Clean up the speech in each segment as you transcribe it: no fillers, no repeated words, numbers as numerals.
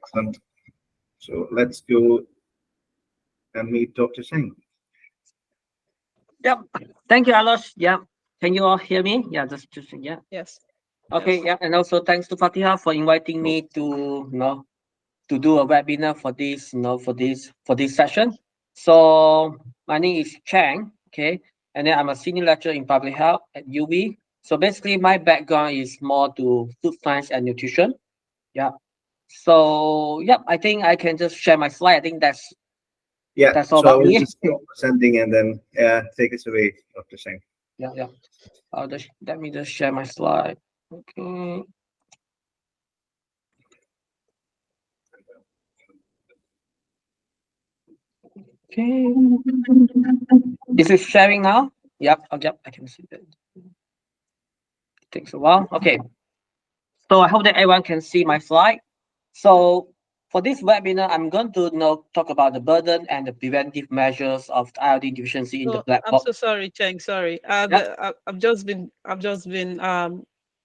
Excellent. So let's go and meet Dr. Singh. Yep. Thank you, Alosh. Yeah. Can you all hear me? Yeah, just yeah. Yes. Okay, Yes. yeah. And also thanks to Fatiha for inviting me to to do a webinar for this, for this session. So my name is Chang, okay, and then I'm a senior lecturer in public health at UB. So basically my background is more to food science and nutrition. Yeah. So yeah, I think I can just share my slide. I think Yeah, that's all so I about will me. just stop presenting and then take us away, Dr. Singh. Yeah, yeah. Let me just share my slide. Okay. Okay. Is it sharing now? Yep. Yep. I can see that. It takes a while. Okay. So I hope that everyone can see my slide. So for this webinar, I'm going to talk about the burden and the preventive measures of the iodine deficiency in the So black I'm box. so sorry, Cheng. Sorry. Yeah. I've just been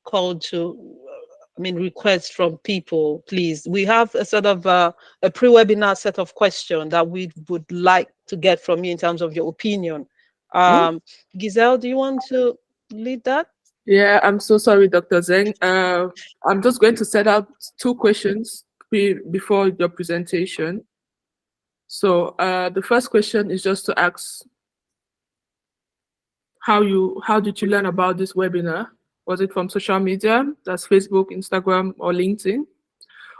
called to. I mean, requests from people. Please, we have a sort of a pre-webinar set of questions that we would like to get from you in terms of your opinion. Giselle, do you want to lead that? Yeah, I'm so sorry, Dr. Zeng. I'm just going to set out two questions before your presentation. So the first question is just to ask how did you learn about this webinar? Was it from social media, that's Facebook, Instagram, or LinkedIn?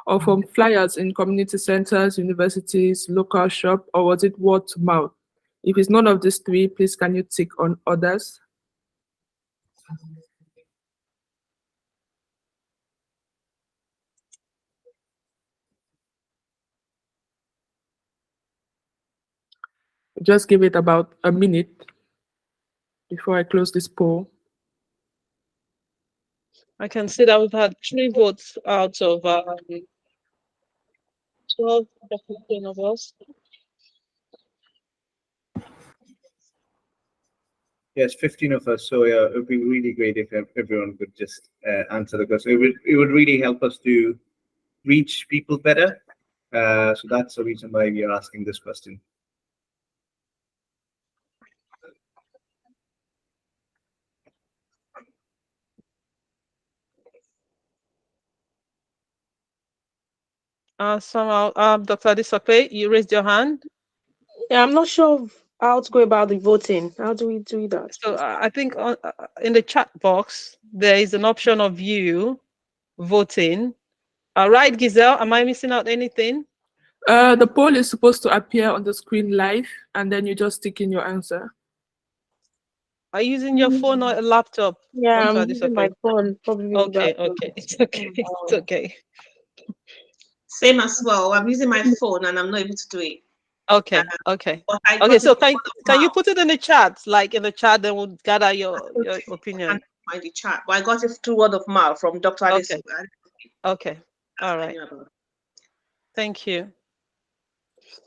Or from flyers in community centers, universities, local shop, or was it word to mouth? If it's none of these three, please can you tick on others? Just give it about a minute before I close this poll. I can see that we've had 3 votes out of 12 or 15 of us. Yes, 15 of us. So yeah, it would be really great if everyone could just answer the question. It would really help us to reach people better. So that's the reason why we are asking this question. Somehow, Dr. Adisope, you raised your hand. Yeah, I'm not sure how to go about the voting. How do we do that? So I think in the chat box, there is an option of you voting. Right, Giselle, am I missing out anything? The poll is supposed to appear on the screen live, and then you just stick in your answer. Are you using your phone or a laptop? Yeah, Dr. I'm using my Adisope? phone. Probably Okay, that. okay, it's okay, it's okay. Same as well. I'm using my phone and I'm not able to do it. Okay, okay. But I Okay, got so it can you mouth. put it in the chat? Like in the chat, then we'll gather your I opinion. can't find the chat, but I got it through word of mouth from Dr. Okay. Alice. Okay. All right. Thank you.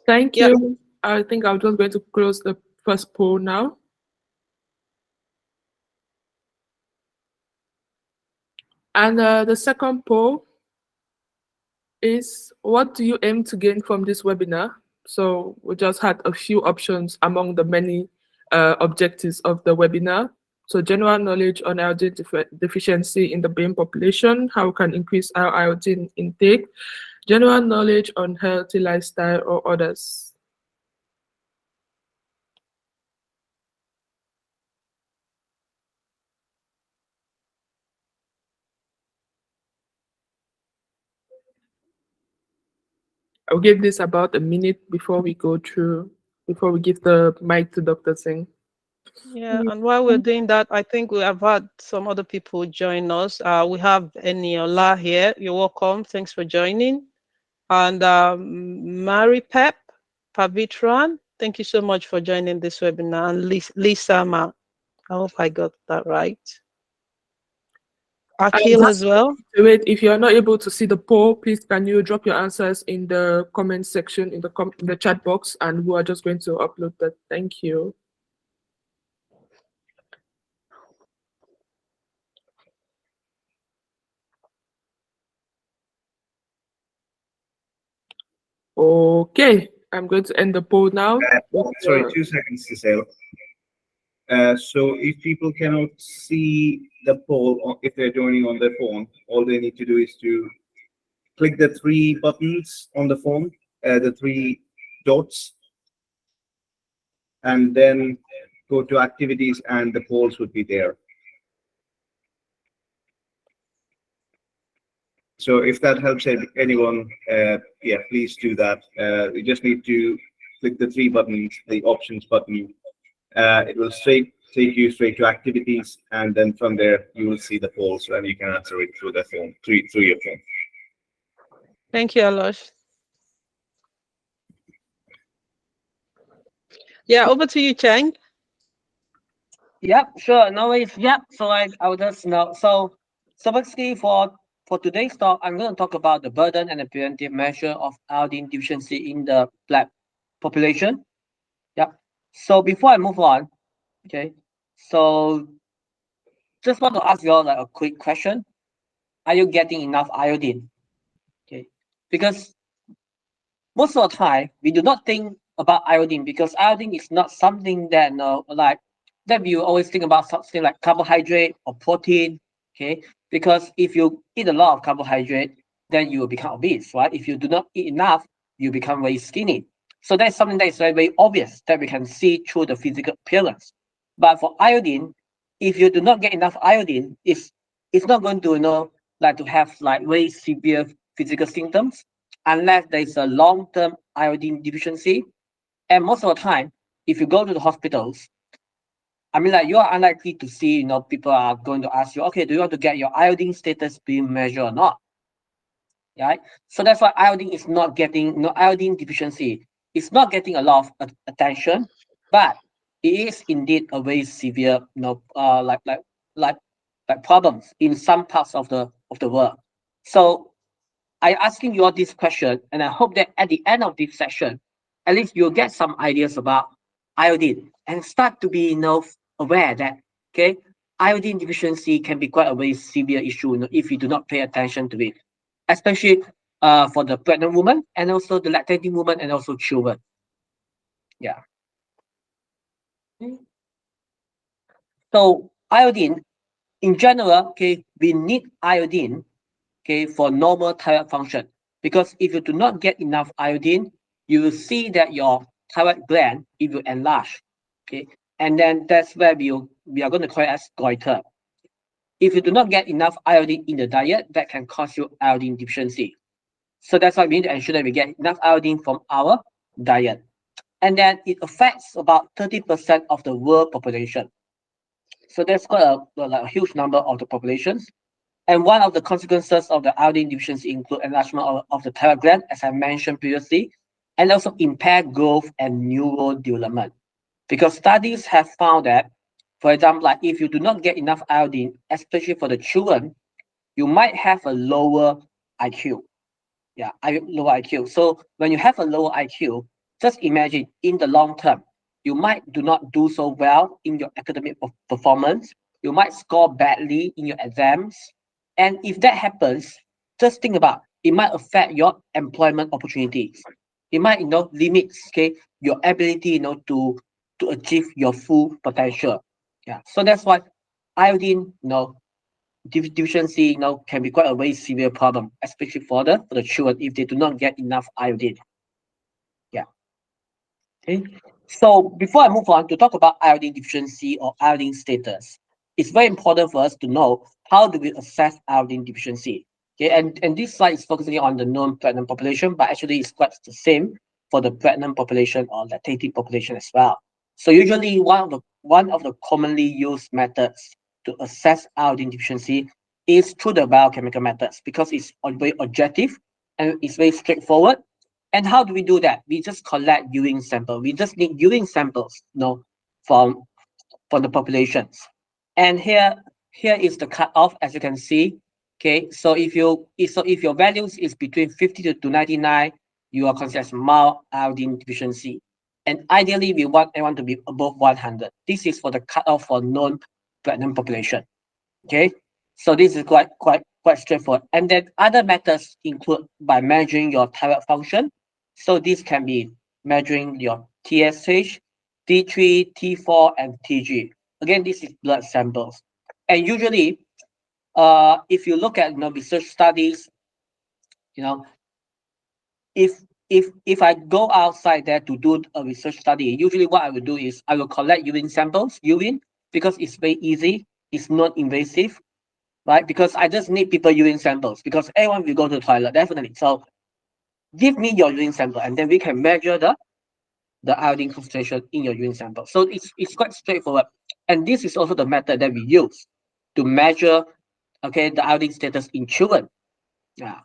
Thank Yeah. you. I think I'm just going to close the first poll now. And the second poll is, what do you aim to gain from this webinar? So we just had a few options among the many objectives of the webinar. So general knowledge on iodine deficiency in the brain population, how we can increase our iodine intake, general knowledge on healthy lifestyle, or others. I'll give this about a minute before we go through, before we give the mic to Dr. Singh. Yeah, and while we're doing that, I think we have had some other people join us. We have Eniola here. You're welcome. Thanks for joining. And Mary Pep, Pavitran, thank you so much for joining this webinar. And Lisa Ma, I hope I got that right. Akil as well. Wait, if you're not able to see the poll, please can you drop your answers in the comment section in the chat box, and we are just going to upload that. Thank you. Okay, I'm going to end the poll now. Sorry, 2 seconds, Cecile. So if people cannot see the poll, or if they're joining on their phone, all they need to do is to click the 3 buttons on the phone, the 3 dots, and then go to activities, and the polls would be there. So if that helps anyone, yeah, please do that. You just need to click the 3 buttons, the options button. It will take you straight to activities, and then from there you will see the polls, and you can answer it through the phone, through your phone. Thank you, Alosh. Yeah, over to you, Chang. Yep, sure, no worries. Yep, so I will just know. So basically for today's talk, I'm going to talk about the burden and the preventive measure of iodine deficiency in the Black population. Yep. So before I move on, okay, so just want to ask you all like a quick question. Are you getting enough iodine? Okay, because most of the time we do not think about iodine, because iodine is not something that like that we always think about something like carbohydrate or protein. Okay, because if you eat a lot of carbohydrate, then you will become obese, right? If you do not eat enough, you become very skinny. So that's something that is very, very obvious that we can see through the physical appearance. But for iodine, if you do not get enough iodine, it's not going to like to have like very severe physical symptoms unless there is a long-term iodine deficiency. And most of the time, if you go to the hospitals, I mean, like, you are unlikely to see, people are going to ask you, okay, do you want to get your iodine status being measured or not? Right? So that's why iodine is not getting, iodine deficiency is not getting a lot of attention, but it is indeed a very severe, like problems in some parts of the world. So I'm asking you all this question, and I hope that at the end of this session, at least you'll get some ideas about iodine and start to be aware that iodine deficiency can be quite a very severe issue if you do not pay attention to it, especially for the pregnant woman and also the lactating woman and also children. Yeah. So iodine, in general, we need iodine for normal thyroid function. Because if you do not get enough iodine, you will see that your thyroid gland, it will enlarge. And then that's where we are going to call it as goiter. If you do not get enough iodine in the diet, that can cause you iodine deficiency. So that's why we need to ensure that we get enough iodine from our diet. And then it affects about 30% of the world population. So that's quite a huge number of the populations. And one of the consequences of the iodine deficiency include enlargement of the thyroid gland, as I mentioned previously, and also impaired growth and neural development. Because studies have found that, for example, like if you do not get enough iodine, especially for the children, you might have a lower IQ. Yeah, lower IQ. So when you have a lower IQ, just imagine in the long term, you might do not do so well in your academic performance. You might score badly in your exams. And if that happens, just think about it might affect your employment opportunities. It might, limit your ability, to achieve your full potential. Yeah. So that's why iodine, deficiency, can be quite a very severe problem, especially for the children if they do not get enough iodine. Yeah. Okay. So before I move on to talk about iodine deficiency or iodine status, it's very important for us to know how do we assess iodine deficiency. Okay, and this slide is focusing on the non-pregnant population, but actually it's quite the same for the pregnant population or lactating population as well. So usually one of the commonly used methods to assess iodine deficiency is through the biochemical methods, because it's very objective and it's very straightforward. And how do we do that? We just collect urine sample. We just need urine samples, from the populations. And here is the cutoff, as you can see. Okay, so if your values is between 50 to 99, you are considered as mild iodine deficiency. And ideally, we want everyone to be above 100. This is for the cutoff for non-pregnant population. Okay, so this is quite straightforward. And then other methods include by measuring your thyroid function. So this can be measuring your TSH, T3, T4, and TG. Again, this is blood samples. And usually, if you look at research studies, you know, if I go outside there to do a research study, usually what I will do is I will collect urine samples, because it's very easy, it's not invasive, right? Because I just need people urine samples because everyone will go to the toilet, definitely. So give me your urine sample and then we can measure the iodine concentration in your urine sample. So it's quite straightforward. And this is also the method that we use to measure, okay, the iodine status in children. Yeah.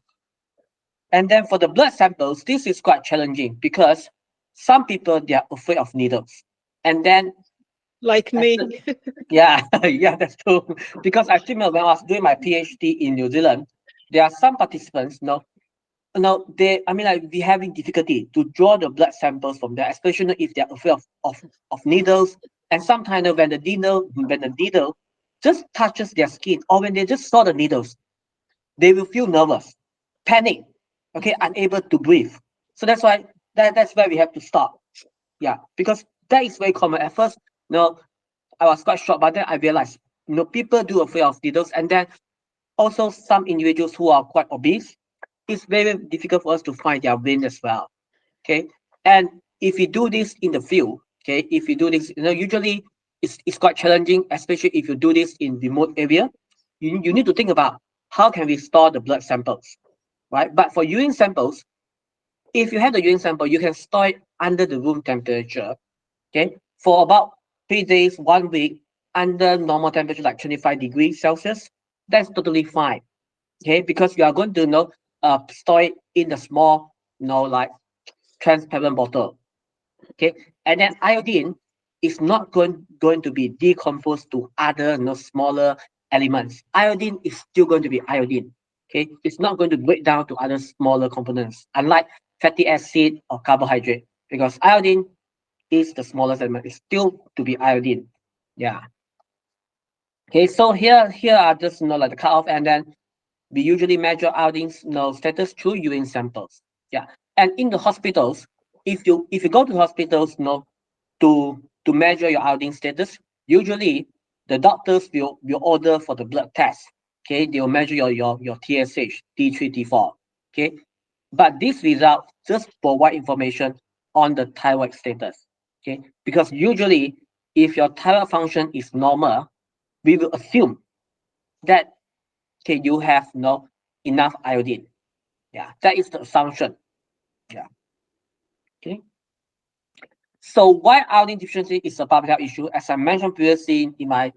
And then for the blood samples, this is quite challenging because some people, they are afraid of needles. And then, Like me. yeah, yeah, that's true. Because I remember when I was doing my PhD in New Zealand, there are some participants, I mean, like, we having difficulty to draw the blood samples from there, especially if they're afraid of needles. And sometimes when the needle just touches their skin, or when they just saw the needles, they will feel nervous, panic, okay, unable to breathe. So that's why that's why we have to stop. Yeah, because that is very common. At first, I was quite shocked, but then I realized, people do afraid of needles, and then also some individuals who are quite obese, it's very difficult for us to find their vein as well. Okay, and if you do this in the field, okay, if you do this, usually it's quite challenging, especially if you do this in remote area. You need to think about how can we store the blood samples, right? But for urine samples, if you have the urine sample, you can store it under the room temperature, okay, for about 3 days, 1 week, under normal temperature like 25 degrees Celsius. That's totally fine, okay, because you are going to store it in the small, like transparent bottle, okay, and then iodine is not going to be decomposed to other smaller elements. Iodine is still going to be iodine, okay, it's not going to break down to other smaller components, unlike fatty acid or carbohydrate, because iodine is the smallest element. It's still to be iodine. Yeah. Okay, so here are just like the cutoff, and then we usually measure iodine status through urine samples. Yeah, and in the hospitals, if you go to hospitals, to measure your iodine status, usually the doctors will order for the blood test. Okay, they will measure your TSH, T3, T4. Okay, but this result just provide information on the thyroid status. Okay, because usually if your thyroid function is normal, we will assume that, okay, you have enough iodine. Yeah, that is the assumption. Yeah. Okay. So why iodine deficiency is a public health issue? As I mentioned previously in my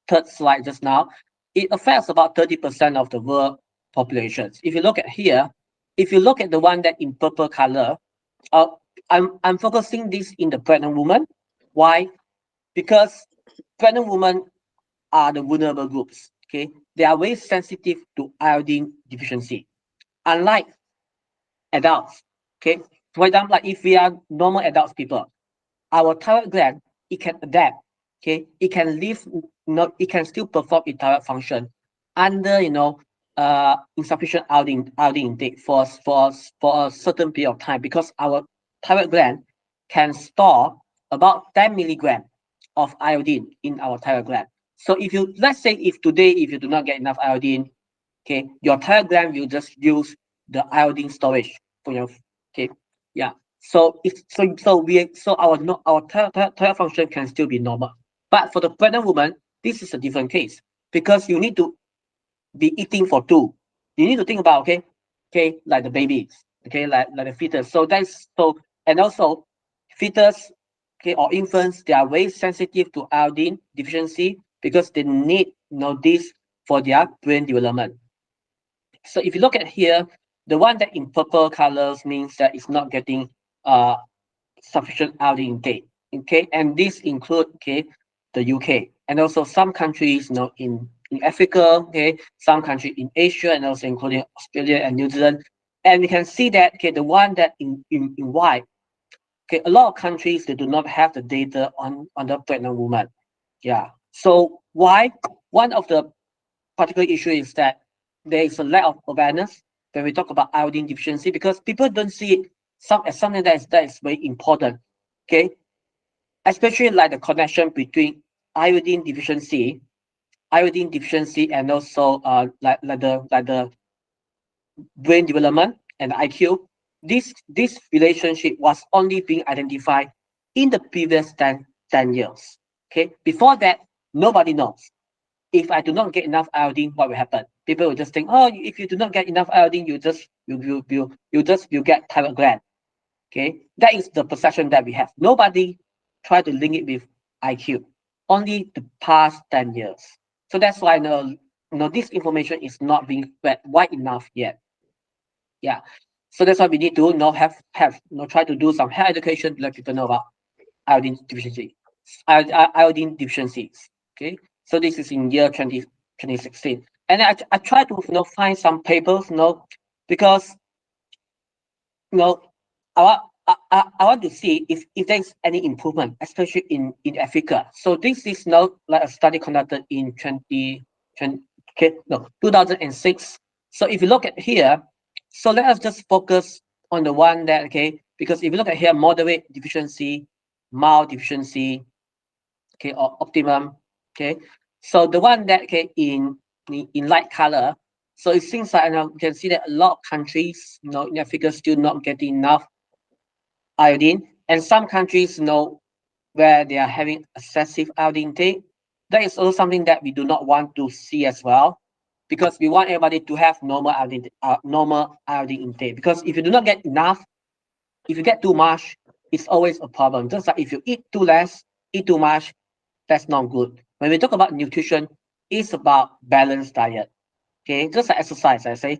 third slide just now, it affects about 30% of the world populations. If you look at here, if you look at the one that in purple color, I'm focusing this in the pregnant woman. Why? Because pregnant women are the vulnerable groups. Okay, they are very sensitive to iodine deficiency, unlike adults. Okay, for example, like if we are normal adults people, our thyroid gland, it can adapt. Okay, it can live, it can still perform its thyroid function under insufficient iodine intake for a certain period of time, because our thyroid gland can store about 10 milligram of iodine in our thyroid gland. So if you, let's say if today, if you do not get enough iodine, okay, your thyroid gland will just use the iodine storage for your, okay, yeah. So it's so our thyroid function can still be normal. But for the pregnant woman, this is a different case, because you need to be eating for two. You need to think about, okay, like the babies, okay, like the fetus. So that's so, and also fetus, okay, or infants, they are very sensitive to iodine deficiency because they need this for their brain development. So if you look at here, the one that in purple colors means that it's not getting sufficient iodine intake. Okay, and this include, okay, the UK and also some countries in Africa, okay, some countries in Asia, and also including Australia and New Zealand. And we can see that, okay, the one that in white, okay, a lot of countries, they do not have the data on the pregnant woman. Yeah. So why? One of the particular issue is that there is a lack of awareness when we talk about iodine deficiency, because people don't see it something that is very important. Okay, especially like the connection between iodine deficiency, and also like the brain development and IQ. This relationship was only being identified in the previous 10 years. Okay, before that, nobody knows. If I do not get enough iodine, what will happen? People will just think, oh, if you do not get enough iodine, you get thyroid gland. Okay, that is the perception that we have. Nobody try to link it with IQ. Only the past 10 years. So that's why this information is not being read wide enough yet. Yeah. So that's why we need to try to do some health education to let people know about iodine deficiency, iodine deficiencies. Okay. So this is in year 2016. And I try to find some papers, because I want to see if there's any improvement, especially in Africa. So this is now like a study conducted in 2006. So if you look at here, so let us just focus on the one that, because if you look at here, moderate deficiency, mild deficiency, or optimum, So the one that, in light color, so it seems like you can see that a lot of countries, in Africa still not getting enough iodine, and some countries, where they are having excessive iodine intake. That is also something that we do not want to see as well, because we want everybody to have normal iodine intake. Because if you do not get enough, if you get too much, it's always a problem. Just like if you eat too less, eat too much, that's not good. When we talk about nutrition, it's about balanced diet. Okay, just like exercise, I say,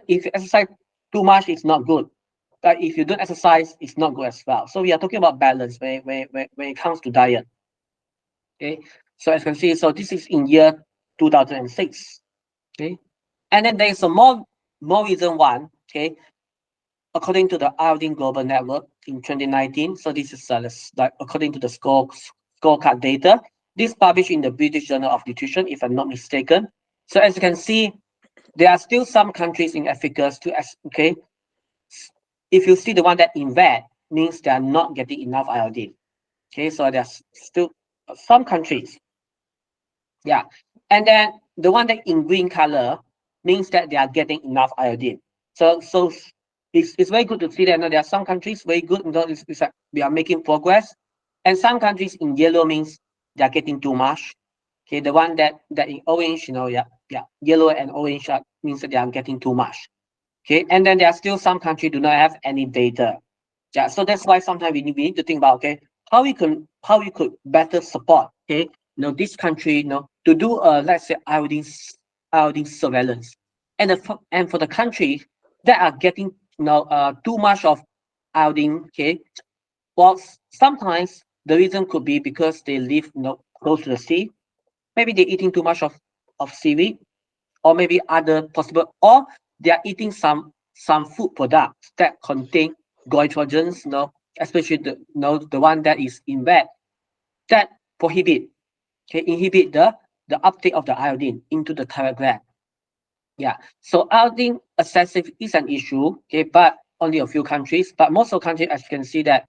if you exercise too much, it's not good. But if you don't exercise, it's not good as well. So we are talking about balance when it comes to diet. Okay, so as you can see, so this is in year 2006. Okay, and then there is a more recent one. Okay, according to the Iodine Global Network in 2019. So this is like according to the scorecard data. This published in the British Journal of Nutrition, if I'm not mistaken. So as you can see, there are still some countries in Africa still, if you see the one that in red, means they are not getting enough iodine. Okay, so there's still some countries. Yeah, and then the one that in green color means that they are getting enough iodine. So it's very good to see that there are some countries very good, it's like we are making progress, and some countries in yellow means they are getting too much. Okay, the one that in orange, yellow and orange means that they are getting too much. Okay, and then there are still some countries do not have any data. Yeah, so that's why sometimes we need to think about how we could better support this country to do let's say iodine surveillance, and for the countries that are getting too much of iodine. Okay, well, sometimes the reason could be because they live close to the sea. Maybe they're eating too much of seaweed, or maybe other possible, or they are eating some food products that contain goitrogens, especially the one that is in red, that inhibit the uptake of the iodine into the thyroid gland. Yeah, so iodine excessive is an issue, but only a few countries. But most of the countries, as you can see, that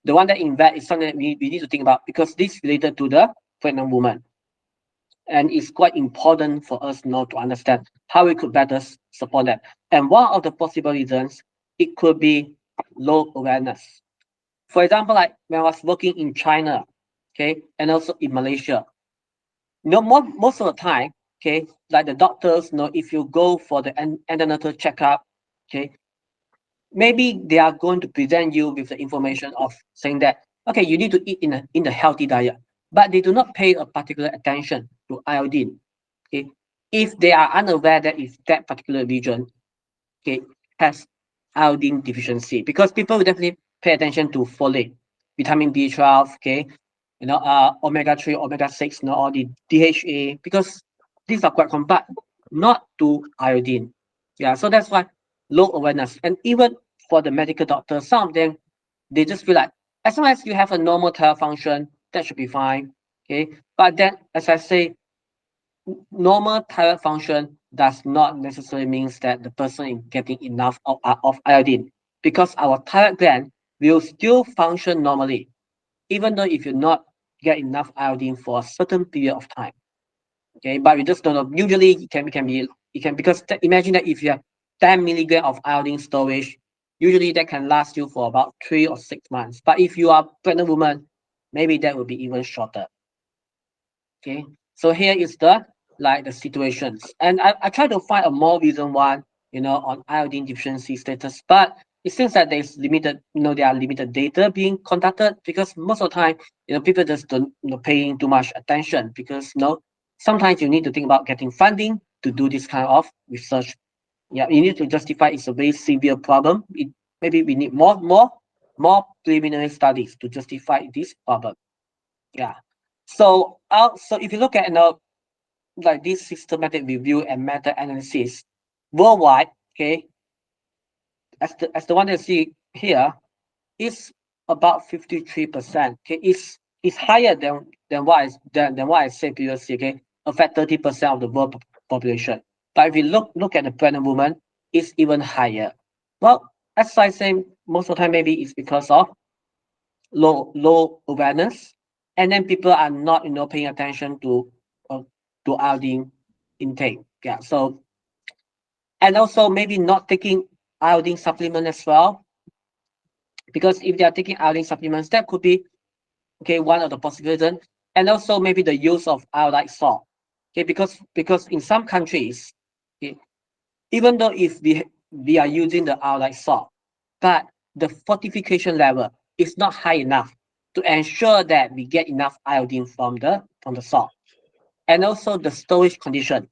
the one that in red is something that we need to think about, because this is related to the pregnant woman. And it's quite important for us now to understand how we could better support them. And one of the possible reasons, it could be low awareness. For example, like when I was working in China, and also in Malaysia, most of the time, like the doctors, if you go for the antenatal checkup, maybe they are going to present you with the information of saying that, you need to eat in a healthy diet, but they do not pay a particular attention to iodine. If they are unaware that if that particular region has iodine deficiency, because people will definitely pay attention to folate, vitamin B12, omega-3, omega-6, or the DHA, because these are quite common, but not to iodine. Yeah, so that's why low awareness. And even for the medical doctors, some of them, they just feel like as long as you have a normal thyroid function, that should be fine. But then, as I say, normal thyroid function does not necessarily means that the person is getting enough of iodine. because our thyroid gland will still function normally, even though if you not get enough iodine for a certain period of time. Okay, but we just don't know. Usually it can be because imagine that if you have 10 milligram of iodine storage, usually that can last you for about 3 or 6 months. But if you are pregnant woman, maybe that will be even shorter. Okay, so here is the situations, and I try to find a more recent one, on iodine deficiency status, but it seems that there's limited, there are limited data being conducted because most of the time, people just don't, paying too much attention because, sometimes you need to think about getting funding to do this kind of research. Yeah, you need to justify it's a very severe problem. Maybe we need more preliminary studies to justify this problem. Yeah. So if you look at this systematic review and meta analysis worldwide, okay, as the one that you see here, is about 53%. Okay, it's higher than what I said previously. Okay, affect 30% of the world population. But if you look at the pregnant woman, it's even higher. Well, as I say, most of the time maybe it's because of low awareness, and then people are not paying attention to iodine intake. Yeah, so and also maybe not taking iodine supplement as well, because if they are taking iodine supplements, that could be one of the possibilities. And also maybe the use of iodized salt, because in some countries, okay, even though if we are using the iodized salt, but the fortification level is not high enough to ensure that we get enough iodine from the salt. And also the storage condition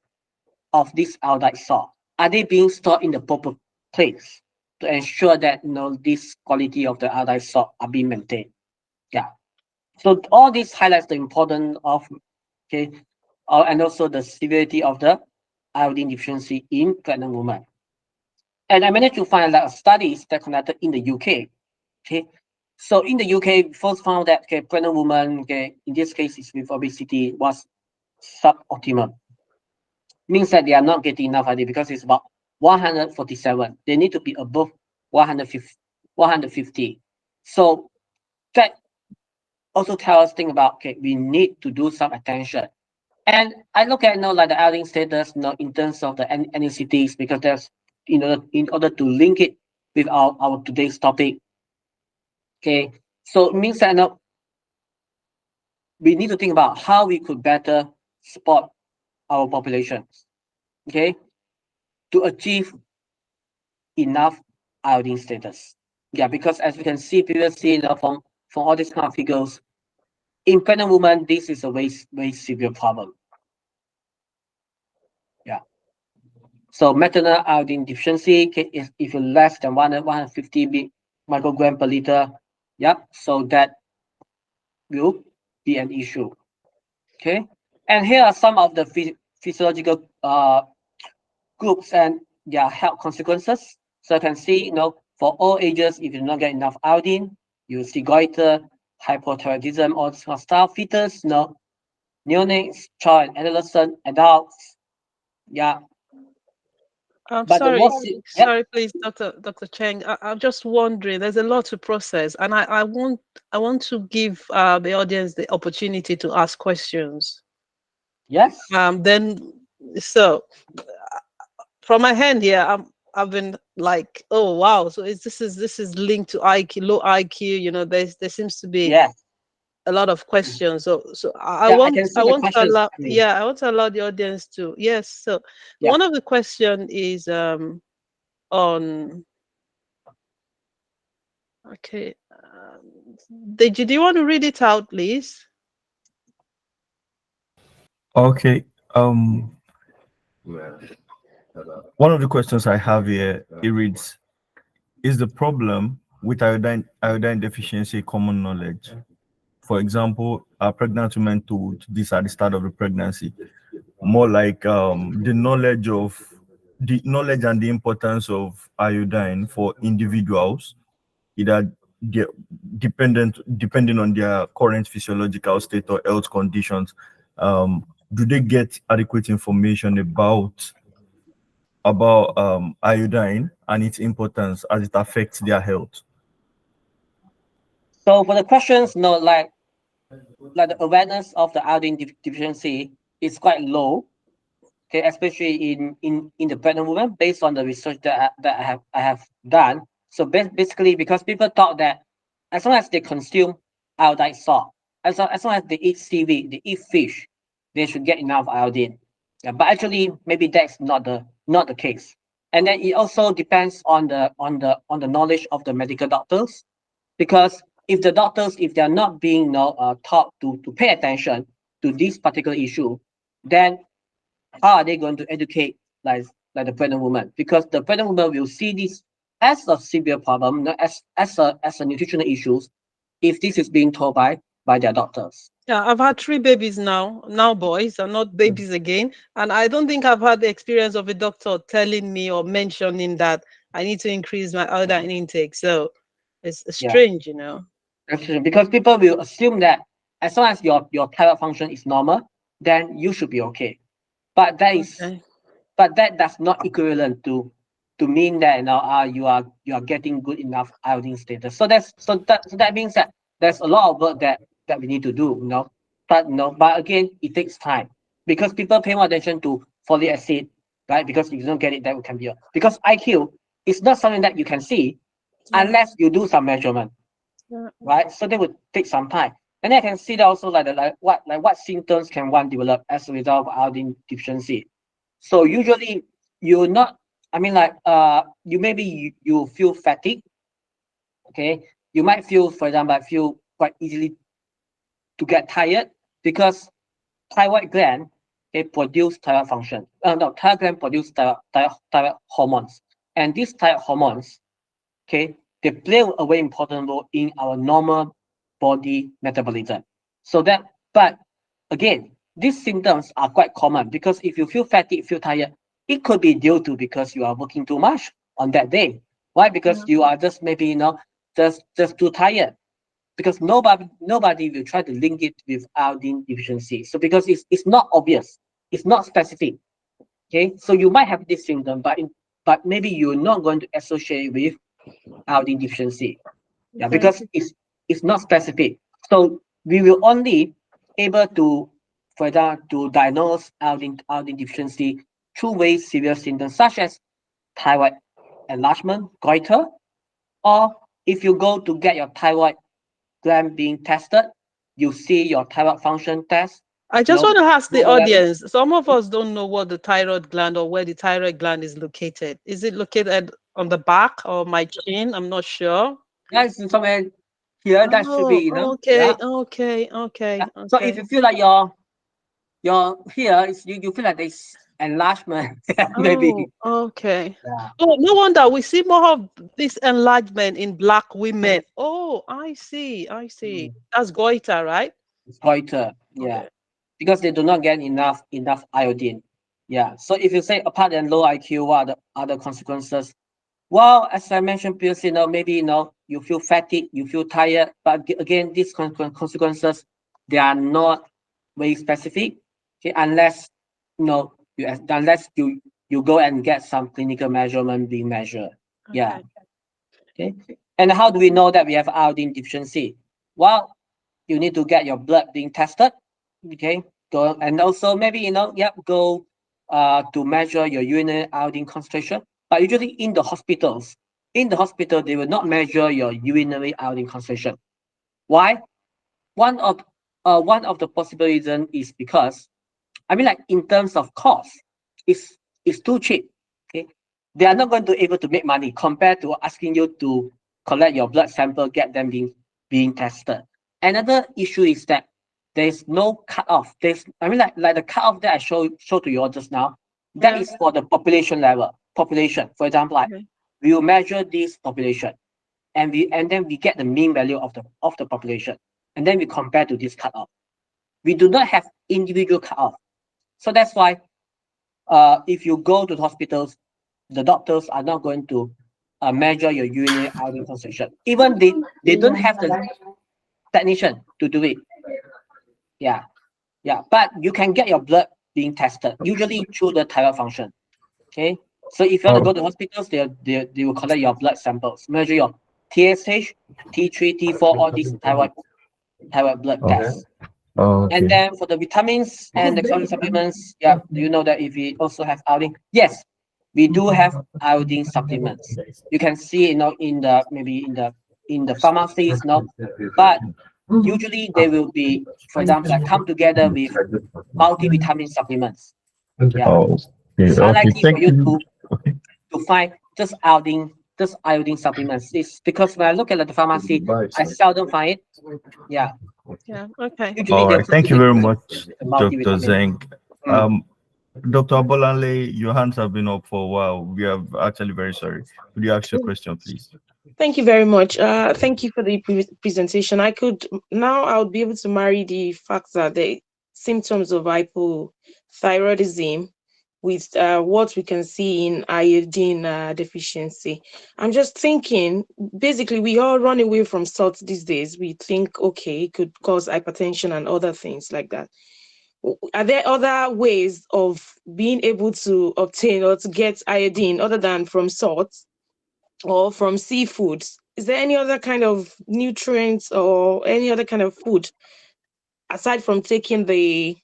of this iodized salt, are they being stored in the proper place to ensure that this quality of the iodized salt are being maintained? Yeah. So all this highlights the importance of and also the severity of the iodine deficiency in pregnant women. And I managed to find a lot of studies that conducted in the UK. Okay, so in the UK, we first found that pregnant women, in this case, is with obesity, was suboptimal. Means that they are not getting enough iodine because it's about 147. They need to be above 150. So that also tells us thing about we need to do some attention. And I look at like the iodine status in terms of the NECTs, because there's in order to link it with our today's topic. Okay, so it means that we need to think about how we could better support our populations, okay, to achieve enough iodine status. Yeah, because as we can see previously, from all these kind of figures, in pregnant women, this is a very, very severe problem. Yeah. So maternal iodine deficiency, if you're less than 150 microgram per liter, yep, so that will be an issue. Okay, and here are some of the physiological groups and their health consequences. So you can see, for all ages, if you do not get enough iodine, you see goiter, hypothyroidism, all this kind of stuff. Fetus, neonates, child, adolescent, adults. Yeah. I'm But sorry, yep. sorry, please, Dr. Cheng. I'm just wondering. There's a lot to process, and I want to give the audience the opportunity to ask questions. Yes. Then, so from my hand here, I've been like, oh wow, so this is linked to IQ, low IQ. There seems to be a lot of questions. So I want to allow I want to allow the audience to So one of the question is on okay. Do you want to read it out, please? Okay. One of the questions I have here, it reads: is the problem with iodine deficiency common knowledge? For example, are pregnant women told this at the start of the pregnancy? More like the knowledge and the importance of iodine for individuals, either depending on their current physiological state or health conditions. Do they get adequate information about about iodine and its importance as it affects their health? So for the questions, like the awareness of the iodine deficiency is quite low, okay, especially in the pregnant woman, based on the research that I have done. So basically, because people thought that as long as they consume iodized salt, as long as they eat seaweed, they eat fish, they should get enough iodine. Yeah, but actually, maybe that's not the case. And then it also depends on the knowledge of the medical doctors, because if the doctors, if they are not being taught to pay attention to this particular issue, then how are they going to educate like the pregnant woman? Because the pregnant woman will see this as a severe problem, as a nutritional issues, if this is being told by their doctors. Yeah, I've had 3 babies now boys are not babies again. And I don't think I've had the experience of a doctor telling me or mentioning that I need to increase my iodine intake. So it's Yeah. strange, Actually, because people will assume that as long as your thyroid function is normal, then you should be okay. But Okay. that does not equivalent to mean that you are getting good enough iodine status. So that means that there's a lot of work that we need to do, but again, it takes time, because people pay more attention to folic acid, right? Because if you don't get it, that can be because IQ is not something that you can see unless you do some measurement, Yeah. right? So they would take some time. And I can see that also what symptoms can one develop as a result of iodine deficiency. So usually you're not, you maybe you feel fatigue, okay? You might feel, for example, feel quite easily to get tired, because thyroid gland, they produce thyroid function. No, thyroid gland produce thyroid hormones. And these thyroid hormones, okay, they play a very important role in our normal body metabolism. But again, these symptoms are quite common, because if you feel fatigued, feel tired, it could be due to because you are working too much on that day. Why? Because you are just maybe just too tired. Because nobody will try to link it with iodine deficiency. So because it's not obvious, it's not specific. Okay, so you might have this symptom, but maybe you're not going to associate with iodine deficiency. Yeah, Okay. because it's not specific. So we will only able to, for example, to diagnose iodine deficiency through very severe symptoms such as thyroid enlargement, goiter, or if you go to get your thyroid gland being tested, you see your thyroid function test. I just want to ask the normal level. audience. Some of us don't know what the thyroid gland or where the thyroid gland is located. Is it located on the back or my chin? I'm not sure. That's somewhere here. That should be, okay, yeah. okay. Yeah. So if you feel like your here is you feel like there's enlargement, maybe. Okay. Yeah. Oh, no wonder we see more of this enlargement in Black women. Oh, I see. That's goiter, right? It's goiter. Yeah. Okay. Because they do not get enough iodine. Yeah. So if you say apart than low IQ, what are the other consequences? Well, as I mentioned previously, maybe you feel fatigued, you feel tired, but again, these consequences, they are not very specific. Okay, unless you go and get some clinical measurement being measured. Yeah. Okay. And how do we know that we have iodine deficiency? Well, you need to get your blood being tested. Okay. Go and also maybe go to measure your urinary iodine concentration. But usually in the hospital, they will not measure your urinary iodine concentration. Why? One of the possible reasons is because, in terms of cost, it's too cheap. Okay, they are not going to able to make money compared to asking you to collect your blood sample, get them being tested. Another issue is that there's no cutoff. Like the cutoff that I show to you all just now. That is for the population level. Population, for example, we will measure this population, and then we get the mean value of the population, and then we compare to this cutoff. We do not have individual cutoff. So that's why if you go to the hospitals, the doctors are not going to measure your urinary iodine concentration. Even they don't have the technician to do it. Yeah. But you can get your blood being tested, usually through the thyroid function. Okay. So if you want to go to hospitals, they will collect your blood samples, measure your TSH, T3, T4, all these thyroid blood tests. Oh, And then for the vitamins and the calcium supplements, yeah, do you know that if we also have iodine? Yes, we do have iodine supplements. You can see, in the maybe in the pharmacies, but usually they will be, for example, like come together with multivitamin supplements. Yeah. Oh, So it's okay. unlikely for Thank you you. to find just iodine supplements. It's because when I look at the pharmacy, I seldom find it. Yeah. Yeah. Okay. Usually All they'll right. come Thank you together very with much, the Dr. multivitamin. Zeng. Mm. Dr. Abolale, your hands have been up for a while. We are actually very sorry. Could you ask your question, please? Thank you very much. Thank you for the presentation. I'll be able to marry the fact that the symptoms of hypothyroidism with what we can see in iodine deficiency. I'm just thinking, basically, we all run away from salt these days. We think, okay, it could cause hypertension and other things like that. Are there other ways of being able to obtain or to get iodine other than from salt or from seafoods? Is there any other kind of nutrients or any other kind of food aside from taking the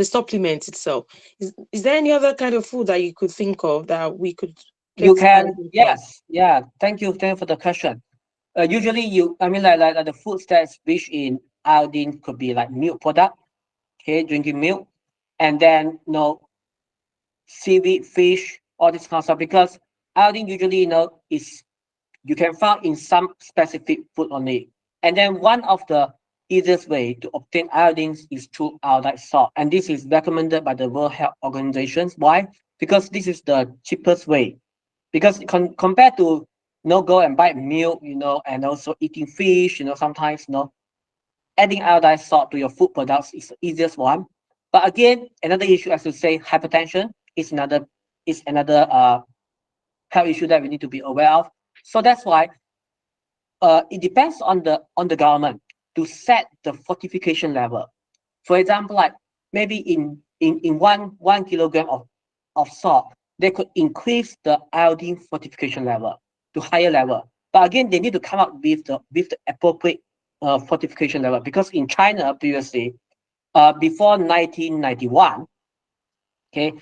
supplement itself? Is there any other kind of food that you could think of that we could You get can, iodine from? yes, yeah. Thank you for the question. Usually, like the foods that's rich in iodine could be like milk product, okay, drinking milk, and then seaweed, fish, all this kind of stuff. Because iodine usually is you can find in some specific food only. And then one of the easiest way to obtain iodine is through iodized salt, and this is recommended by the World Health Organization. Why? Because this is the cheapest way. Because compared to go and buy milk, and also eating fish, sometimes adding iodized salt to your food products is the easiest one. But again, another issue, as you say, hypertension is another health issue that we need to be aware of. So that's why it depends on the government to set the fortification level. For example, like maybe in 1 kilogram of salt, they could increase the iodine fortification level to higher level. But again, they need to come up with the appropriate fortification level, because in China previously, before 1991, okay,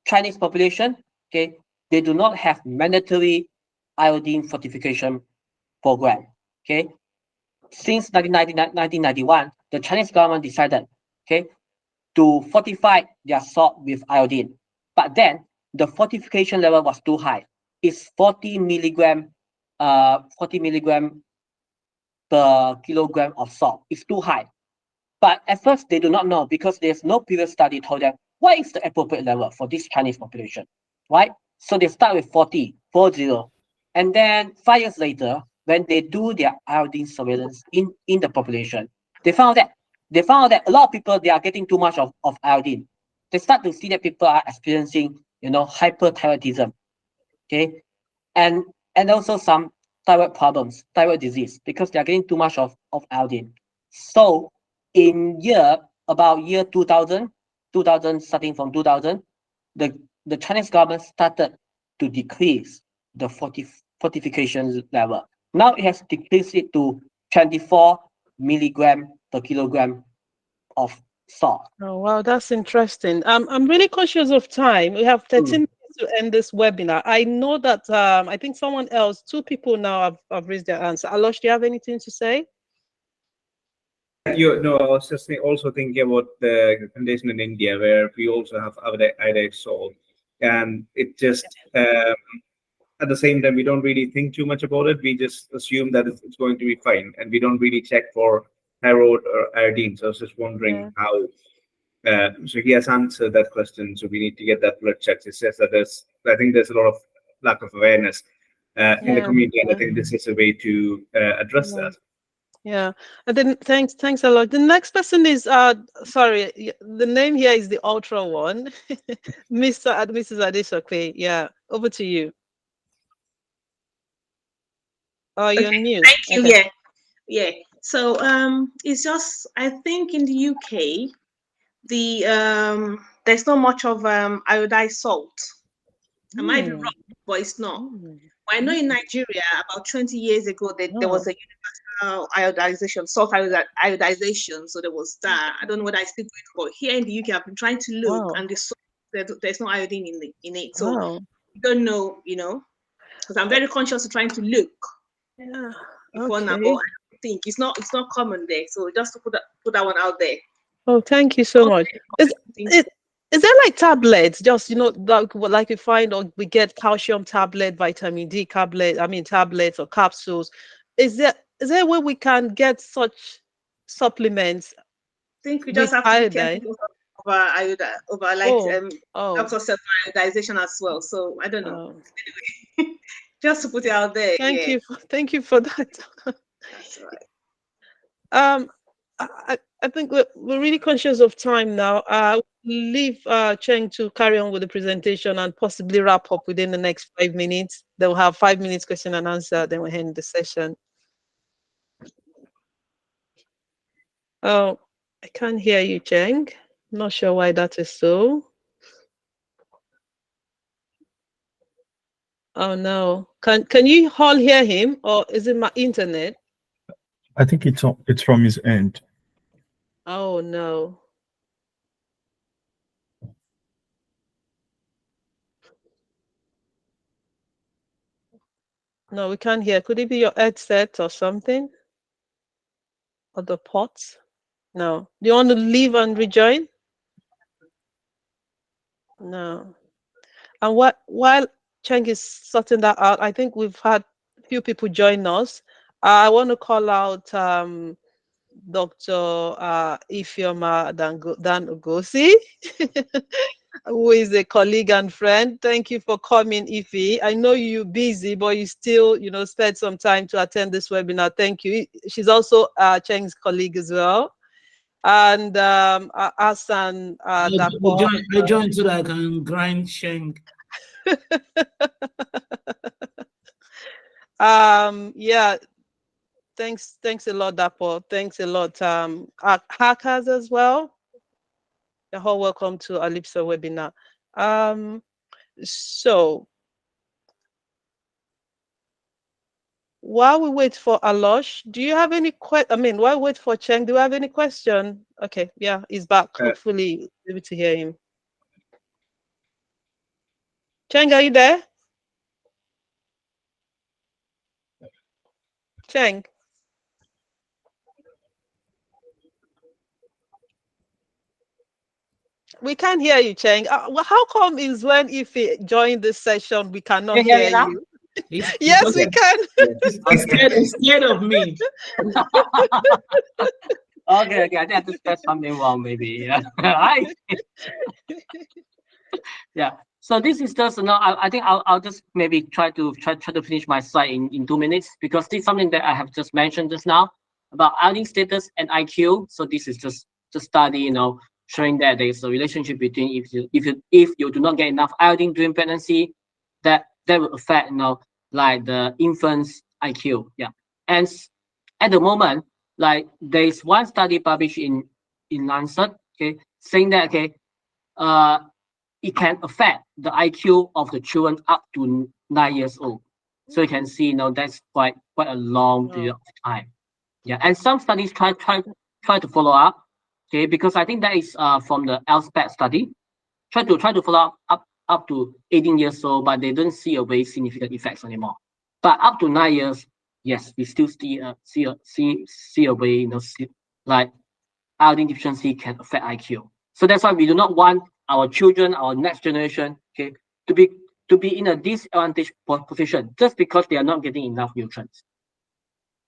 Chinese population, okay, they do not have mandatory iodine fortification program. Okay, since 1991, the Chinese government decided, okay, to fortify their salt with iodine. But then the fortification level was too high. It's 40 milligram per kilogram of salt. It's too high. But at first they do not know, because there's no previous study told them what is the appropriate level for this Chinese population, right? So they start with 40. And then 5 years later, when they do their iodine surveillance in the population, they found that a lot of people, they are getting too much of iodine. They start to see that people are experiencing, hyperthyroidism, okay, and also some thyroid problems, thyroid disease, because they are getting too much of iodine. So in about year 2000, starting from 2000, the Chinese government started to decrease the fortification level. Now it has decreased it to 24 milligram per kilogram of salt. Oh, wow, that's interesting. I'm really conscious of time. We have 13 minutes to end this webinar. I know that I think two people now have raised their hands. Alosh, do you have anything to say? I was just also thinking about the condition in India, where we also have iodized salt, and it just at the same time, we don't really think too much about it. We just assume that it's going to be fine, and we don't really check for thyroid or iodine. So I was just wondering how. So he has answered that question. So we need to get that blood checked. It says that I think there's a lot of lack of awareness in the community, and I think this is a way to address that. Yeah, and then thanks a lot. The next person is sorry, the name here is the ultra one, Mr. and Mrs. Adesoke. Yeah, over to you. Oh, you're mute. Thank you. Okay. Yeah. So it's just, I think in the UK, the there's not much of iodized salt. I might be Mm. wrong, but it's not. Mm. I know in Nigeria, about 20 years ago, there was Oh. a universal iodization, salt iodization. So there was that. I don't know whether I still going, but here in the UK, I've been trying to look, Wow. and there's no iodine in it. So Wow. I don't know, because I'm very conscious of trying to look Yeah. before now. But Okay. I think it's not common there. So just to put that one out there. Oh, thank you so much. Is there like tablets? Just like you find, or we get calcium tablet, vitamin D tablets or capsules. Is there a way we can get such supplements I think we with just have to be iodine? careful over like Oh, doctor self-iodization as well. So I don't know. oh. Anyway, just to put it out there. Thank Yeah, you for that. that's right. I think we're really conscious of time now. Leave Cheng to carry on with the presentation and possibly wrap up within the next 5 minutes. They'll have 5 minutes question and answer, then we'll end the session. Oh, I can't hear you, Cheng. Not sure why that is so. Oh no. Can you all hear him, or is it my internet? I think it's from his end. Oh no. No, we can't hear. Could it be your headset or something? Or the pots? No. Do you want to leave and rejoin? No. And while Cheng is sorting that out, I think we've had a few people join us. I want to call out Dr. Ifeoma Dan Ugosi, who is a colleague and friend. Thank you for coming, Ife. I know you're busy, but you still, spent some time to attend this webinar. Thank you. She's also Cheng's colleague as well. And Asan Dapo. I joined so that I can grind Sheng. Yeah. Thanks a lot, Dapo. Thanks a lot. Hackers as well. You're all welcome to ALIBSA webinar. So while we wait for Alosh, do you have any while we wait for Cheng, do you have any question? Okay, yeah, he's back. Hopefully able to hear him. Cheng, are you there? Cheng. We can't hear you, Cheng. Well, how come is when if he joined this session, we cannot hear you? Yes, we can. It's scared of me. Okay, I think I just pressed something wrong, maybe. Yeah. Right. Yeah. So this is just I think I'll just maybe try to finish my slide in 2 minutes, because this is something that I have just mentioned just now about iodine status and IQ. So this is just study, showing that there is a relationship between if you do not get enough iodine during pregnancy, that will affect like the infant's IQ. Yeah. And at the moment, like there is one study published in Lancet, okay, saying that it can affect the IQ of the children up to 9 years old. So you can see, that's quite a long period of time. Yeah, and some studies try to follow up, okay, because I think that is from the ALIBSA study. Try to follow up to 18 years old, but they don't see a very significant effects anymore. But up to 9 years, yes, we still see a way, like iodine deficiency can affect IQ. So that's why we do not want our children, our next generation, okay, to be in a disadvantaged position just because they are not getting enough nutrients.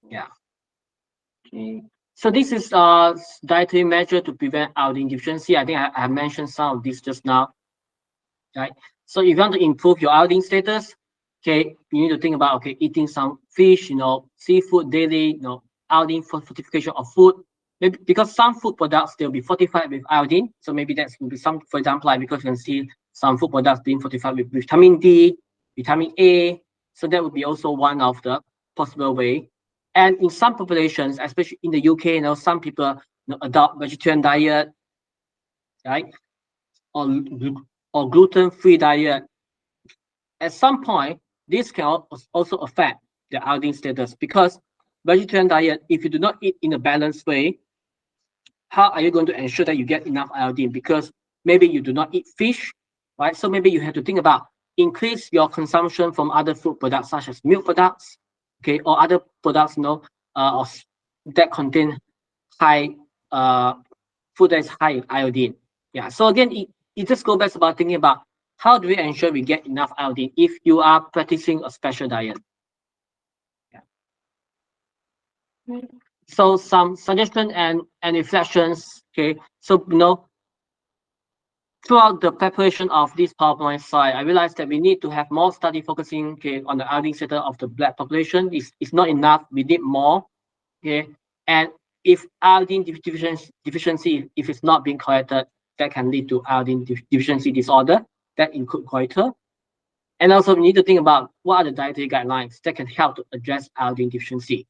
Yeah. Okay. So this is dietary measure to prevent iodine deficiency. I think I have mentioned some of this just now. Right. So if you want to improve your iodine status, okay, you need to think about eating some fish, seafood daily, iodine fortification of food. Maybe because some food products they'll be fortified with iodine. So maybe that's will be some, for example, like because you can see some food products being fortified with vitamin D, vitamin A. So that would be also one of the possible way. And in some populations, especially in the UK, some people adopt vegetarian diet, right? or gluten-free diet, at some point, this can also affect the iodine status, because vegetarian diet, if you do not eat in a balanced way, how are you going to ensure that you get enough iodine? Because maybe you do not eat fish, right? So maybe you have to think about increase your consumption from other food products such as milk products, okay, or other products, that contain high food that is high in iodine. Yeah. So again, it just goes back about thinking about how do we ensure we get enough iodine if you are practicing a special diet. Yeah. So some suggestions and reflections. Okay. So throughout the preparation of this PowerPoint slide, I realized that we need to have more study focusing, okay, on the iodine status of the Black population. It's not enough. We need more. Okay. And if iodine deficiency, if it's not being corrected, that can lead to iodine deficiency disorder that include goiter. And also we need to think about what are the dietary guidelines that can help to address iodine deficiency.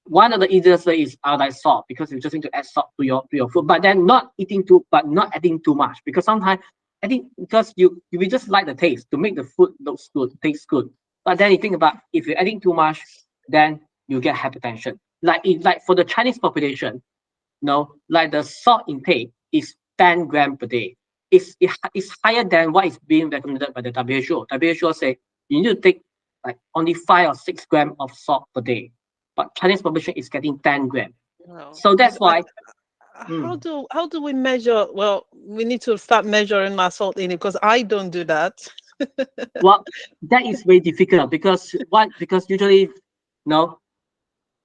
One of the easiest way is iodized salt, because you just need to add salt to your food, but then not adding too much, because sometimes I think because you just like the taste to make the food looks good, taste good. But then you think about if you're adding too much, then you get hypertension. Like for the Chinese population, like the salt intake is 10 grams per day. It's higher than what is being recommended by the WHO. WHO say you need to take like only 5 or 6 grams of salt per day, but Chinese population is getting 10 grams. Wow. So that's why. How do we measure? Well, we need to start measuring my salt in it, because I don't do that. Well, that is very difficult because why? Because usually,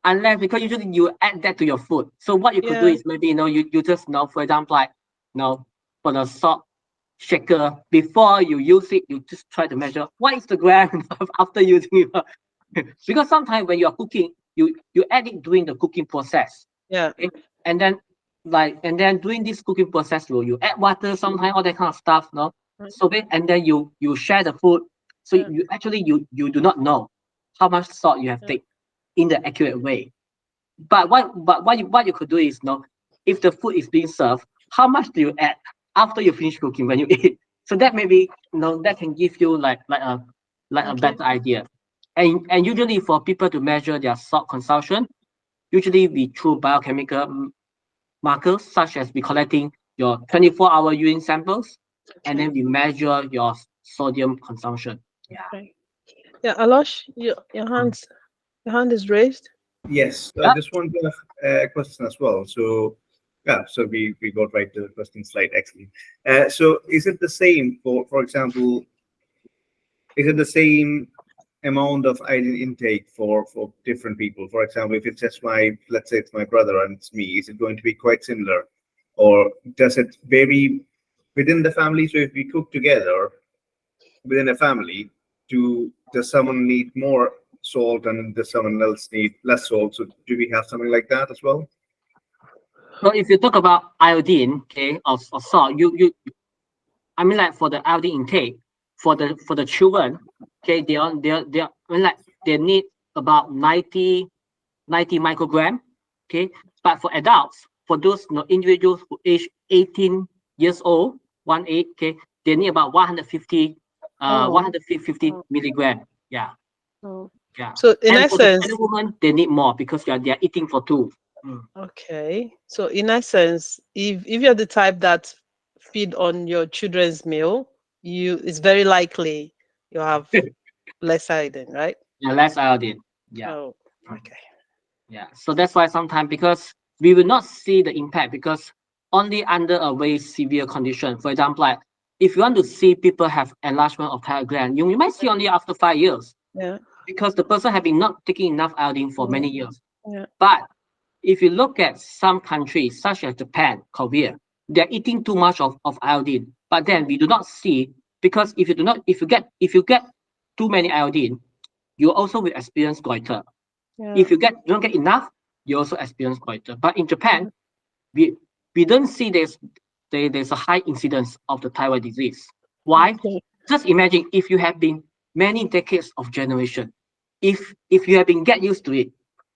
because usually you add that to your food. So what you could do is maybe you just for example, like for the salt shaker, before you use it, you just try to measure what is the gram after using it. Because sometimes when you are cooking, you add it during the cooking process. Yeah. Okay? And then during this cooking process, you add water, sometimes all that kind of stuff, no. So and then you share the food. So you actually you do not know how much salt you have taken in the accurate way. But what you could do is, if the food is being served, how much do you add after you finish cooking when you eat? So that maybe that can give you like a better idea. And usually for people to measure their salt consumption, usually we through biochemical markers, such as we collecting your 24-hour urine samples, and then we measure your sodium consumption. Yeah. Okay. Yeah, Alosh, your hand is raised. Yes, I just want to have a question as well. So, yeah, so we got right to the question slide, actually. So is it the same for example, is it the same amount of iodine intake for different people? For example, if it's just let's say it's my brother and it's me, is it going to be quite similar? Or does it vary within the family? So if we cook together within a family, does someone need more salt and does someone else need less salt? So do we have something like that as well? So if you talk about iodine, okay, or salt, I mean, like for the iodine intake for the children, okay, they need about 90 microgram, okay. But for adults, for those individuals who age 18 years old, 18, okay, they need about 150 milligram. Yeah. Yeah. So in and for essence, the woman, they need more because they are eating for two. okay. So in essence, if you're the type that feed on your children's meal, it's very likely you have less iodine, right? Yeah, less iodine. Yeah. Oh, okay. Yeah. So that's why sometimes, because we will not see the impact, because only under a very severe condition. For example, like if you want to see people have enlargement of thyroid gland, you might see only after 5 years. Yeah. Because the person have been not taking enough iodine for many years. Yeah. But if you look at some countries such as Japan, Korea, they're eating too much of iodine. But then we do not see, because if you get too many iodine, you also will experience goiter. Yeah. If you don't get enough, you also experience goiter. But in Japan, we don't see there's a high incidence of the thyroid disease. Why? Okay. Just imagine if you have been many decades of generation, if you have been get used to it,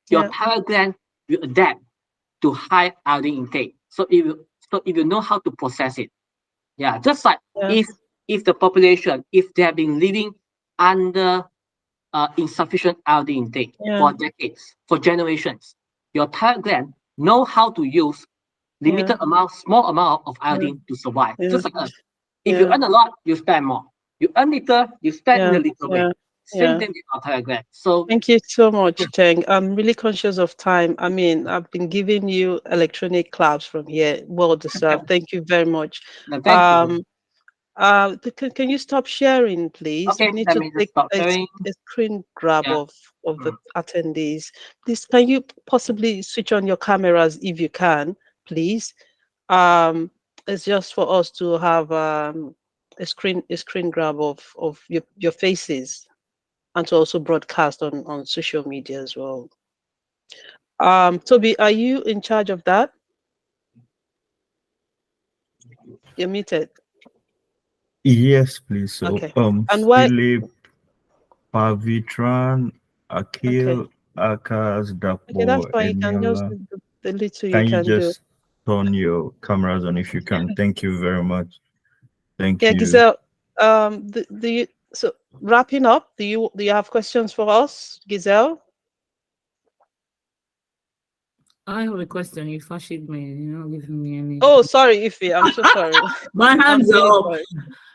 your thyroid gland will adapt to high iodine intake. So if you know how to process it, Yeah, just like Yeah. if the population, if they have been living under insufficient iodine intake Yeah. for decades, for generations, your thyroid gland know how to use limited amount, small amount of iodine to survive. Yeah. Just like us. If you Yeah. earn a lot, you spend more. You earn little, you spend in Yeah. a little way. Yeah. Same Yeah. thing with our thyroid gland. So Thank you so much, Cheng. I'm really conscious of time. I mean, I've been giving you electronic claps from here. Well deserved. Thank you very much. no, thank you. Can you stop sharing, please? Okay, We need let to me just take stop sharing. a screen grab Yeah. of the attendees. Please, can you possibly switch on your cameras if you can, please? It's just for us to have a screen grab of your faces, and to also broadcast on social media as well. Toby, are you in charge of that? You're muted. Yes, please. So, Okay. And why? Philip, Pavitran, Okay. Akil, Akas, Okay, that's Dapo, fine. You can just Eniola. do the little you Can you can do. just turn your cameras on if you can? Thank you very much. Thank Yeah, you. Giselle. Do you, so wrapping up? Do you have questions for us, Giselle? I have a question. You fashion me, you're not giving me any. Oh, sorry, Ify. I'm so sorry. My I'm hands really are up. sorry.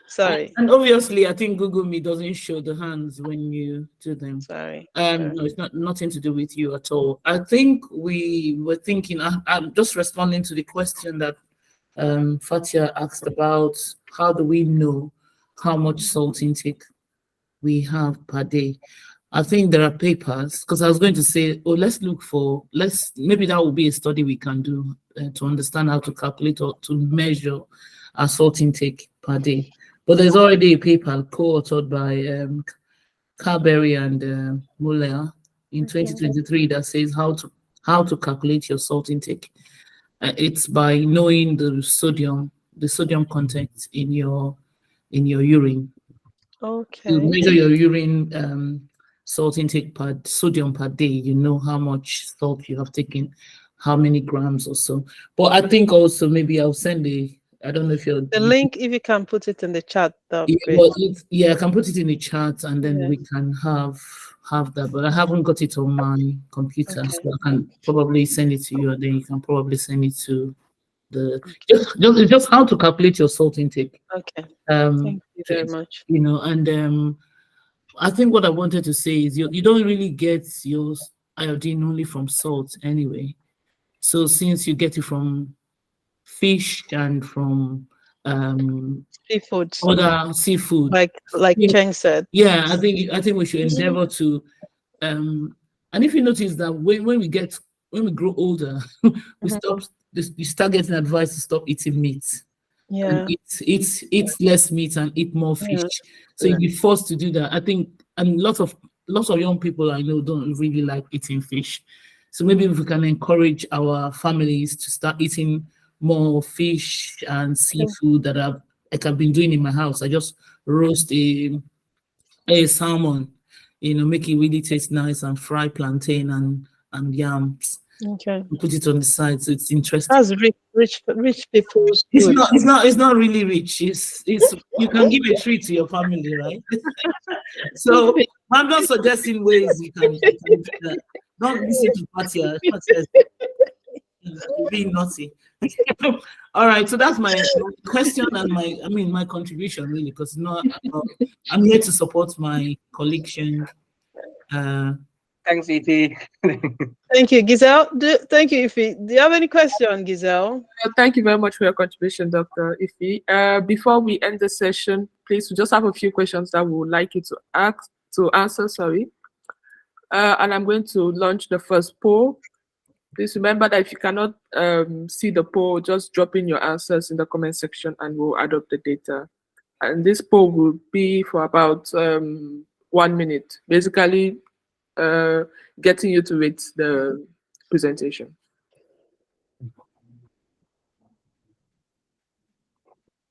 Sorry. And obviously, I think Google Meet doesn't show the hands when you do them. Sorry. No, it's nothing to do with you at all. I think we were thinking. I'm just responding to the question that Fatia asked about how do we know how much salt intake we have per day. I think there are papers because I was going to say, oh, maybe that will be a study we can do to understand how to calculate or to measure our salt intake per day. But there's already a paper co-authored by Carberry and Muller in 2023 that says how to calculate your salt intake. It's by knowing the sodium content in your urine. You Okay. measure your urine salt intake per sodium per day. You know how much salt you have taken, how many grams or so. But I think also maybe I'll send I don't know if you're The link, if you can put it in the chat, that would be yeah, great. I can put it in the chat and then Yeah. we can have that. But I haven't got it on my computer, Okay. so I can probably send it to you, and then you can probably send it to just how to calculate your salt intake. Okay. Um, Thank you very much. and I think what I wanted to say is you don't really get your iodine only from salt anyway. So since you get it from fish and from Seafoods, other seafood, like you know, Cheng said. yeah, I think we should endeavor to and if you notice that when we grow older, we start getting advice to stop eating meat. And Yeah. eat less meat and eat more fish. Yeah. So you'll be forced to do that. I think, and lots of young people I know don't really like eating fish. So maybe if we can encourage our families to start eating more fish and seafood that I've been doing in my house. I just roast a salmon, make it really taste nice, and fry plantain and yams. Okay. Put it on the side, so it's interesting. That's rich people's It's food. it's not really rich. It's you can give a treat to your family, right? So I'm not suggesting ways you can do that. Don't listen to Patia. Patia is being naughty. All right, so that's my question and my contribution really, because I'm here to support my colleague Sheng. Thanks, Ify. Thank you, Giselle. Thank you, Ify. Do you have any question, Giselle? Thank you very much for your contribution, Dr. Ify. Before we end the session, please, we just have a few questions that we would like you to answer. And I'm going to launch the first poll. Please remember that if you cannot see the poll, just drop in your answers in the comment section and we'll add up the data. And this poll will be for about 1 minute, basically getting you to rate the presentation.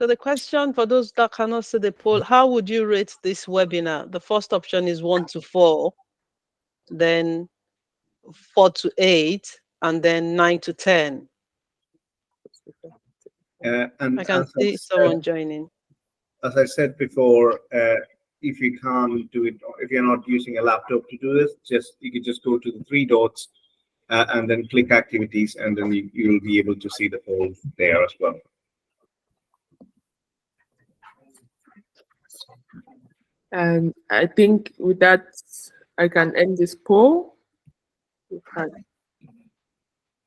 So the question for those that cannot see the poll, how would you rate this webinar? The first option is 1 to 4, then 4 to 8, and then 9 to 10. And I can see someone joining. as I said before, if you can't do it, if you're not using a laptop to do this, you can just go to the three dots and then click activities, and then you'll be able to see the poll there as well. And I think with that, I can end this poll.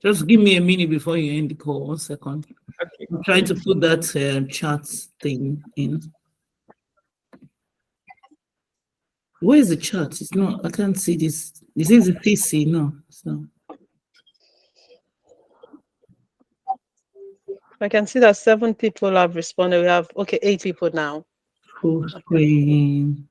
Just give me a minute before you end the call. 1 second. Okay. I'm trying to put that chat thing in. Where is the chat? It's not. I can't see this. This is the PC. No. So I can see that 7 people have responded. We have 8 people now. full screen.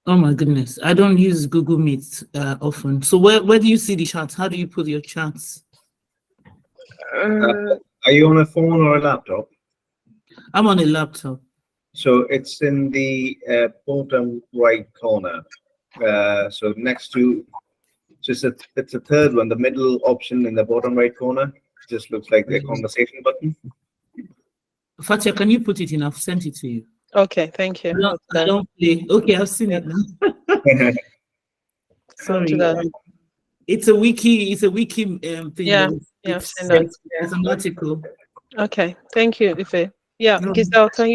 Oh my goodness! I don't use Google Meet often. So where do you see the chat? How do you put your chats? Are you on a phone or a laptop? I'm on a laptop. So it's in the bottom right corner. So next to, it's a third one, the middle option in the bottom right corner. Just looks like the conversation button. Fatia, can you put it in? I've sent it to you. Okay, thank you. No, I don't play. Okay, I've seen it now. Sorry. It's a wiki. It's a wiki thing. Yeah, I've seen that. It's an article. Okay, thank you, Ife. Yeah, No. Giselle, can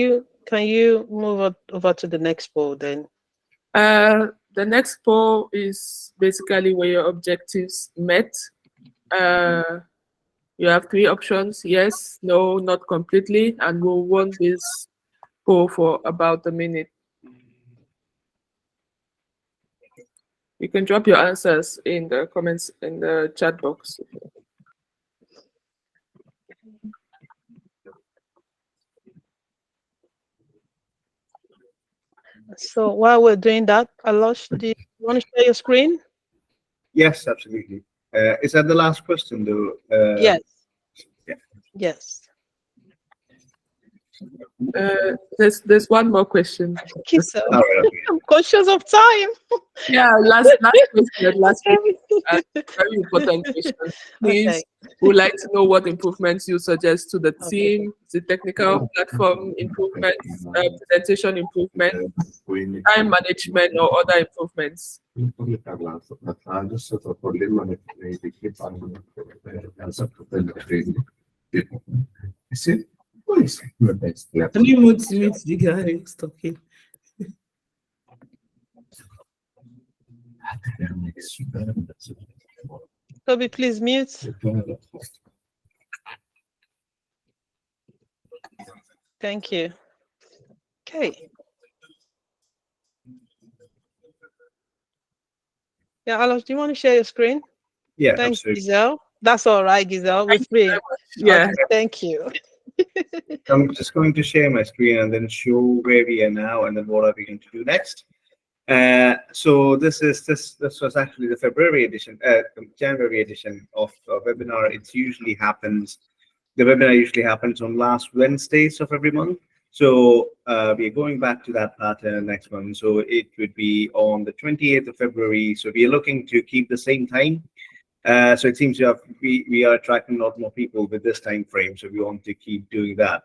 you move over to the next poll then? The next poll is basically where your objectives met. You have 3 options: yes, no, not completely, and we'll run this poll for about a minute. You can drop your answers in the comments in the chat box. So while we're doing that, Alosh, do you want to share your screen? Yes, absolutely. Is that the last question, though? Yes. Yeah. Yes. There's one more question. Giselle, All right, okay. I'm conscious of time. Yeah, last question. Last question. Very important question. Please, Okay. we'd like to know what improvements you suggest to the team, the technical platform improvements, presentation improvements, time management, or other improvements. Can you mute the guy who's talking? Toby, please mute. Thank you. Okay. Yeah, Alosh, do you want to share your screen? Yeah, Thanks, absolutely. Giselle. That's all right, Giselle. We're free. Yeah. Okay, thank you. I'm just going to share my screen and then show where we are now and then what are we going to do next. So this was actually the February edition, January edition of webinar. The webinar usually happens on last Wednesdays of every month. So we are going back to that pattern next month. So it would be on the 28th of February. So we are looking to keep the same time. So it seems we are attracting a lot more people with this time frame. So we want to keep doing that.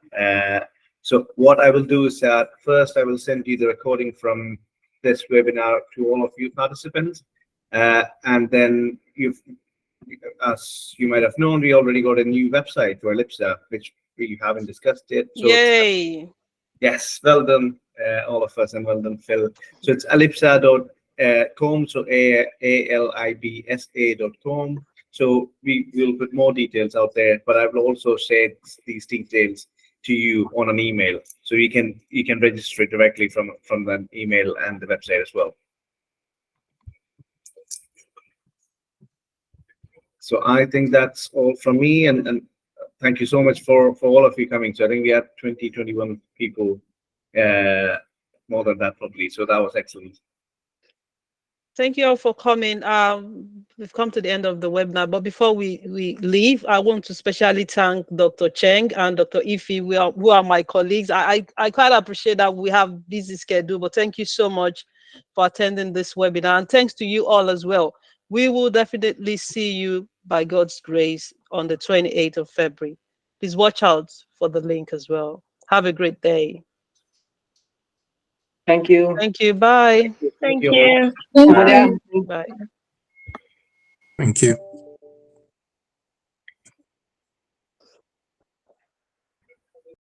So what I will do is that first I will send you the recording from this webinar to all of you participants. And then as you might have known, we already got a new website for ALIBSA, which we haven't discussed yet. So Yay. yes, well done, all of us, and well done, Phil. So it's alibsa.com, so ALIBSA.com. So we will put more details out there, but I will also share these details to you on an email, so you can register it directly from that email and the website as well. So I think that's all from me, and thank you so much for all of you coming. So I think we had 21 people, more than that probably. So that was excellent. Thank you all for coming. We've come to the end of the webinar, but before we leave, I want to specially thank Dr. Cheng and Dr. Ife, who are my colleagues. I quite appreciate that we have busy schedule, but thank you so much for attending this webinar, and thanks to you all as well. We will definitely see you by God's grace on the 28th of February. please watch out for the link as well. Have a great day. Thank you. Thank you. Bye. Thank you. you. Nadia, Bye. Thank you.